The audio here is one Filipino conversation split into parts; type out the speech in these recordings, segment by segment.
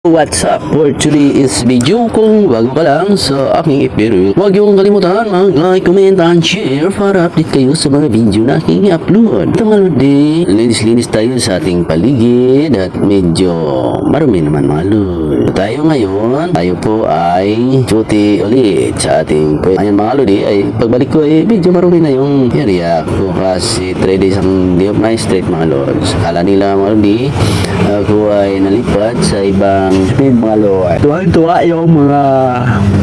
What's up? For today is video kung bago ka lang sa aking ipiro. Huwag yung kalimutan mag-like, comment, and share para update kayo sa mga video na aking upload. Ito nga din, linis-linis tayo sa ating paligid at medyo marumi naman mga lod. Tayo ngayon, tayo po ay duty ulit sa ating ayan mga lodi ay pagbalik ko ay medyo marumi na yung area ko kasi 3 days ang day of my straight mga lods. Kala nila mga lodi, ako ay nalipat sa ibang speed mga lord. Tuwa-tuwa yung mga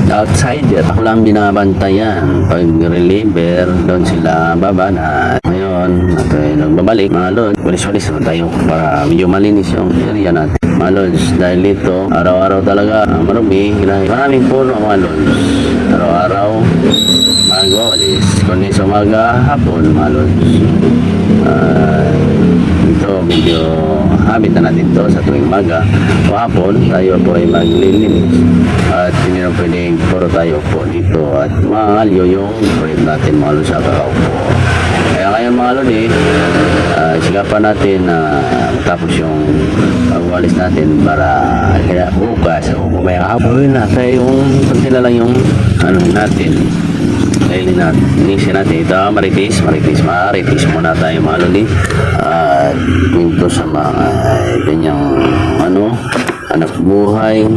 outsider. Ako lang binabantayan. Pag reliever, doon sila babanat. Ngayon, nagbabalik mga lord. Walis-walis na tayo para medyo malinis yung area natin. Mga lords, dahil dito, araw-araw talaga marumi. Maraming puno mga lords. Araw-araw, magwawalis. Kundi sa umaga, hapon mga lords. Ito, medyo habit na natin to sa tuwing maga o hapon tayo po ay maglilinis at hindi na pwedeng puro tayo po dito at mahalyo yung project natin mga lod sa kakaupo. Kaya ngayon mga lod sigapan natin na matapos yung pagwalis natin para kaya bukas o kumaya hapon na tayo yung konti na lang yung ano natin kainin natin, inisin natin ito maritis muna tayo mga lodi at dito sa mga ganyang anak buhay